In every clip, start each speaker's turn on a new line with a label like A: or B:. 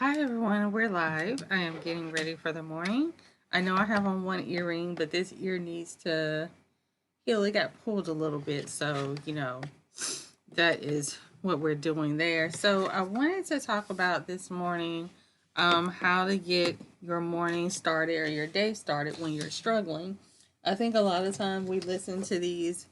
A: Hi everyone, we're live. I am getting ready for the morning. I know I have on one earring, but this ear needs to heal. It got pulled a little bit, so that is what we're doing there. So I wanted to talk about this morning how to get your morning started or your day started when you're struggling. I think a lot of times we listen to these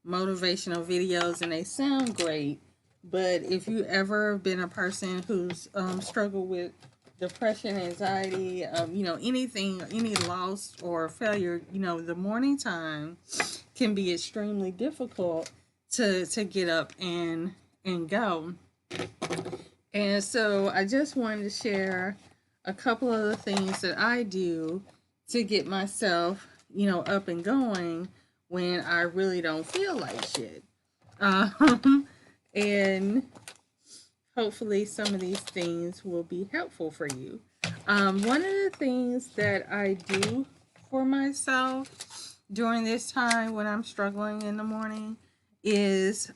A: motivational videos and they sound great, but if you ever been a person who's struggled with depression, anxiety, anything, any loss or failure, the morning time can be extremely difficult to get up and go. And so I just wanted to share a couple of the things that I do to get myself, up and going when I really don't feel like shit. And hopefully some of these things will be helpful for you. One of the things that I do for myself during this time when I'm struggling in the morning is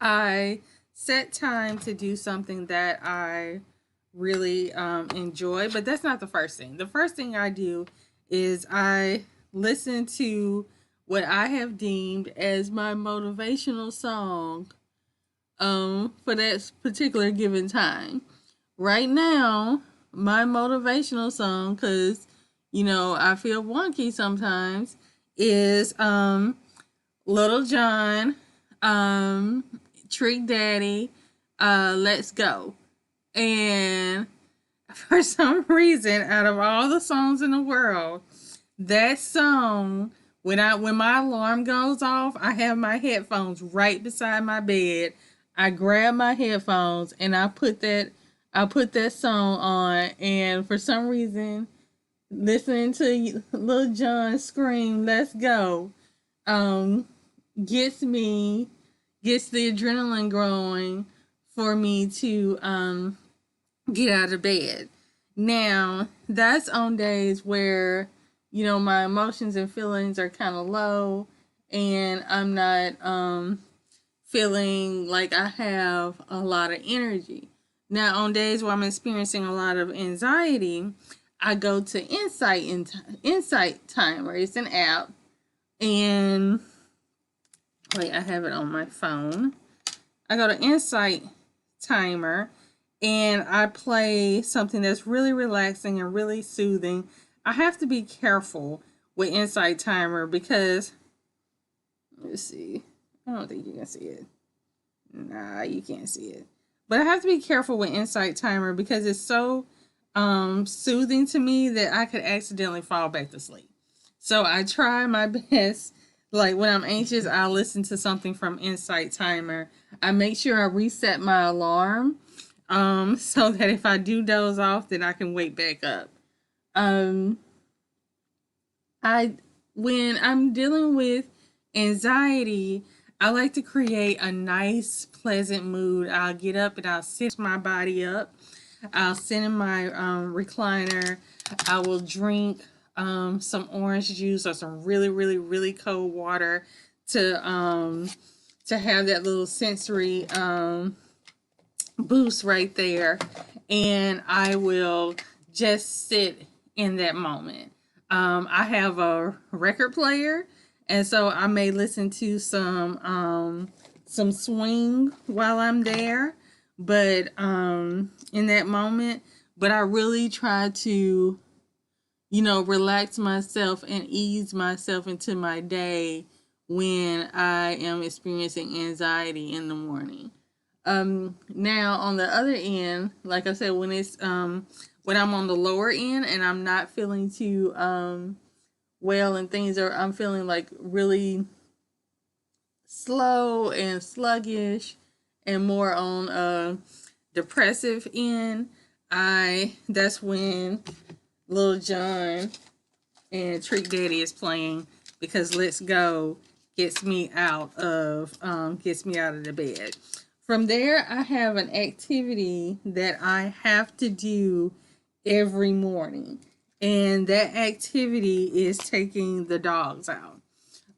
A: I set time to do something that I really enjoy, but that's not the first thing. The first thing I do is I listen to what I have deemed as my motivational song for that particular given time. Right now, my motivational song, because I feel wonky sometimes, is Little John, um, Trick Daddy, Let's Go. And for some reason, out of all the songs in the world, that song, when my alarm goes off, I have my headphones right beside my bed. I grab my headphones and I put that song on, and for some reason, listening to Lil Jon scream "Let's go" um gets me gets the adrenaline growing for me to get out of bed. Now, that's on days where, my emotions and feelings are kind of low and I'm not feeling like I have a lot of energy. Now, on days where I'm experiencing a lot of anxiety, I go to Insight Timer. It's an app, and wait, I have it on my phone. I go to Insight Timer and I play something that's really relaxing and really soothing. I have to be careful with Insight Timer because, let's see, I don't think you can see it. Nah, you can't see it. But I have to be careful with Insight Timer because it's so soothing to me that I could accidentally fall back to sleep. So I try my best. Like when I'm anxious, I'll listen to something from Insight Timer. I make sure I reset my alarm so that if I do doze off, then I can wake back up. Um, I when I'm dealing with anxiety, I like to create a nice, pleasant mood. I'll get up and I'll sit my body up. I'll sit in my recliner. I will drink some orange juice or some really, really, really cold water to have that little sensory boost right there, and I will just sit in that moment. I have a record player, and so I may listen to some swing while I'm there, but in that moment, but I really try to relax myself and ease myself into my day when I am experiencing anxiety in the morning. Now on the other end, like I said, when I'm on the lower end and I'm not feeling too well and I'm feeling like really slow and sluggish and more on a depressive end, I that's when Lil Jon and Trick Daddy is playing because Let's Go gets me out of the bed. From there, I have an activity that I have to do every morning, and that activity is taking the dogs out.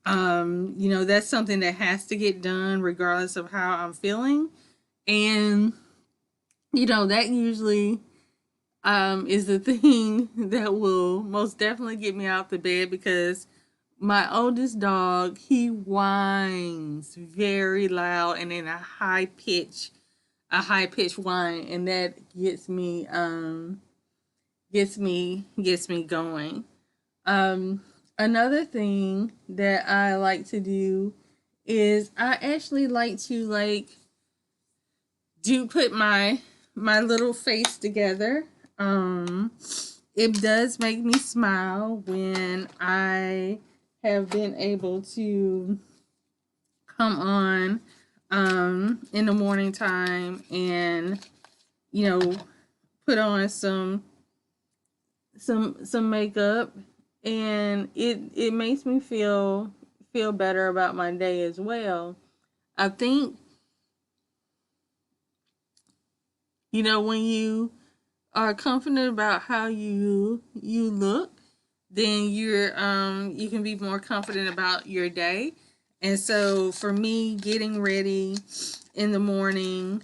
A: That's something that has to get done regardless of how I'm feeling. And that usually is the thing that will most definitely get me out the bed, because my oldest dog, he whines very loud and in a high pitch whine, and that gets me going. Another thing that I like to do is I actually like to do put my little face together. It does make me smile when I have been able to come on in the morning time and put on some makeup, and it makes me feel better about my day as well. I think when you are confident about how you look, then you can be more confident about your day. And so for me, getting ready in the morning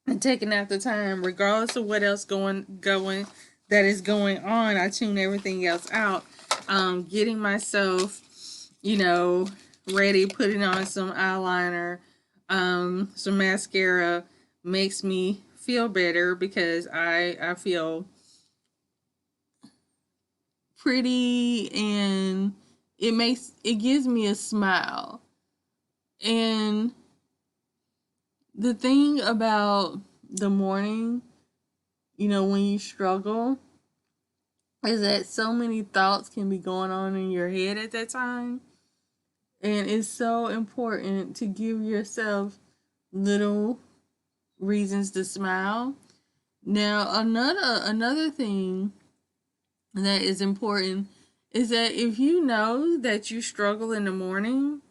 A: and taking out the time, regardless of what else going that is going on, I tune everything else out. Getting myself, ready, putting on some eyeliner, some mascara makes me feel better, because I feel pretty, and it gives me a smile. And the thing about the morning, when you struggle, is that so many thoughts can be going on in your head at that time. And it's so important to give yourself little reasons to smile. Now, another thing that is important is that if you know that you struggle in the morning,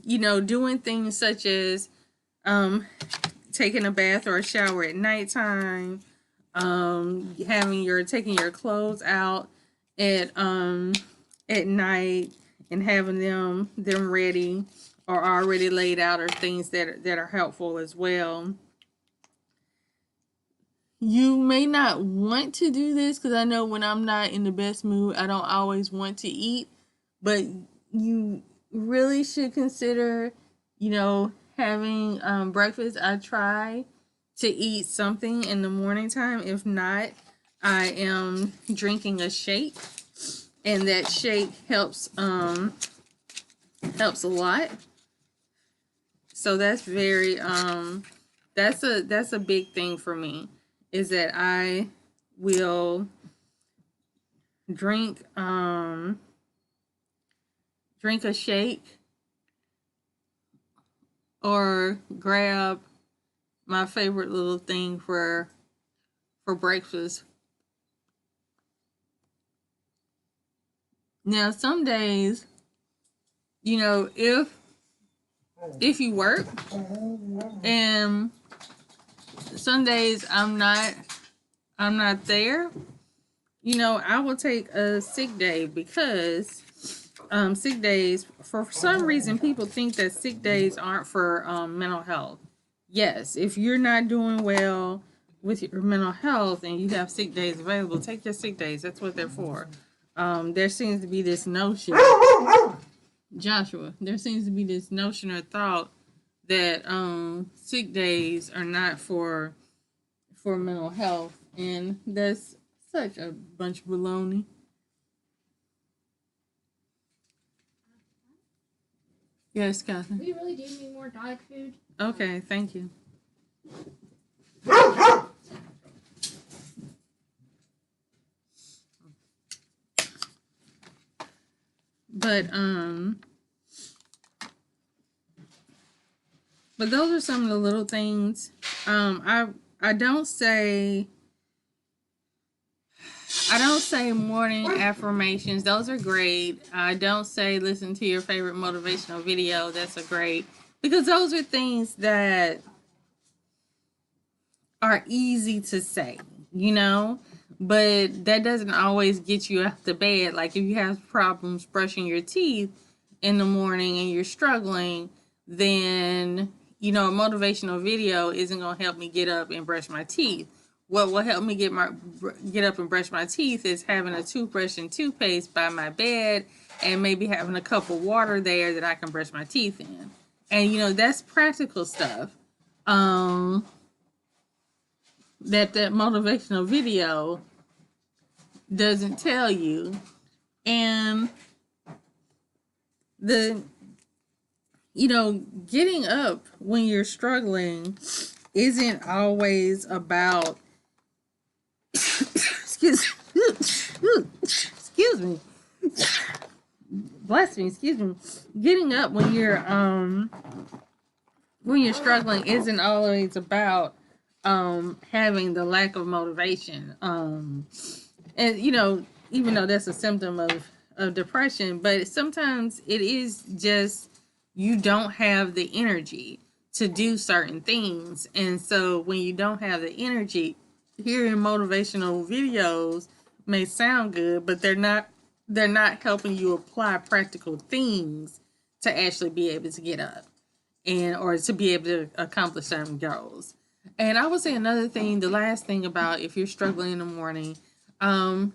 A: doing things such as taking a bath or a shower at nighttime, taking your clothes out at night and having them ready or already laid out, are things that are helpful as well. You may not want to do this, because I know when I'm not in the best mood, I don't always want to eat, but you really should consider, having breakfast. I try to eat something in the morning time. If not, I am drinking a shake, and that shake helps a lot. So that's that's a big thing for me, is that I will drink a shake, or grab my favorite little thing for breakfast. Now, some days, if you work, and some days I'm not there, I will take a sick day, because sick days, for some reason, people think that sick days aren't for mental health. Yes, if you're not doing well with your mental health and you have sick days available, take your sick days. That's what they're for. There seems to be this notion, Joshua, there seems to be this notion or thought that sick days are not for mental health, and that's such a bunch of baloney. Yes, Catherine.
B: We really do need more dog food.
A: Okay, thank you. But those are some of the little things. I don't say morning affirmations. Those are great. I don't say listen to your favorite motivational video. That's a great, because those are things that are easy to say, but that doesn't always get you out the bed. Like if you have problems brushing your teeth in the morning and you're struggling, then a motivational video isn't going to help me get up and brush my teeth. What will help me get up and brush my teeth is having a toothbrush and toothpaste by my bed, and maybe having a cup of water there that I can brush my teeth in. And that's practical stuff. That motivational video doesn't tell you. And the getting up when you're struggling isn't always about excuse me, bless me, excuse me. Getting up when you're struggling isn't always about having the lack of motivation. And even though that's a symptom of depression, but sometimes it is just you don't have the energy to do certain things. And so when you don't have the energy, hearing motivational videos may sound good, but they're not helping you apply practical things to actually be able to get up or to be able to accomplish certain goals. And I would say another thing, the last thing about if you're struggling in the morning, and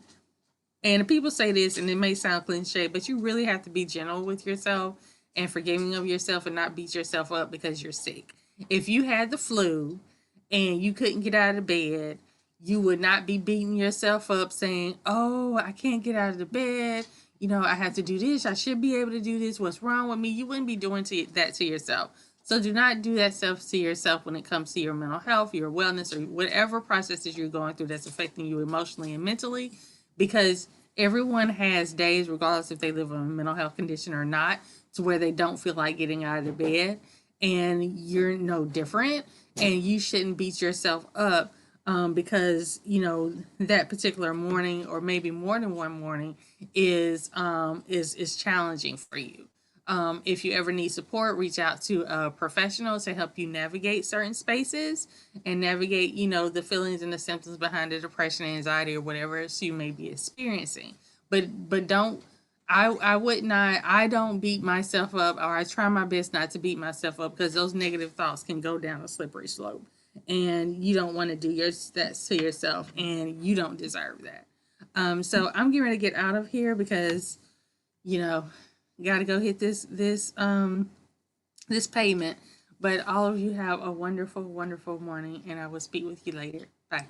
A: people say this and it may sound cliche, but you really have to be gentle with yourself and forgiving of yourself and not beat yourself up because you're sick. If you had the flu and you couldn't get out of bed, you would not be beating yourself up saying, oh, I can't get out of the bed. I have to do this. I should be able to do this. What's wrong with me? You wouldn't be doing that to yourself. So do not do that stuff to yourself when it comes to your mental health, your wellness, or whatever processes you're going through that's affecting you emotionally and mentally, because everyone has days, regardless if they live with a mental health condition or not, to where they don't feel like getting out of the bed, and you're no different, and you shouldn't beat yourself up because that particular morning, or maybe more than one morning, is challenging for you. If you ever need support, reach out to a professional to help you navigate certain spaces and navigate, the feelings and the symptoms behind the depression, anxiety, or whatever else you may be experiencing. But don't. I don't beat myself up, or I try my best not to beat myself up, because those negative thoughts can go down a slippery slope, and you don't want to do that to yourself, and you don't deserve that. So I'm getting ready to get out of here because, got to go hit this payment. But all of you have a wonderful, wonderful morning, and I will speak with you later. Bye.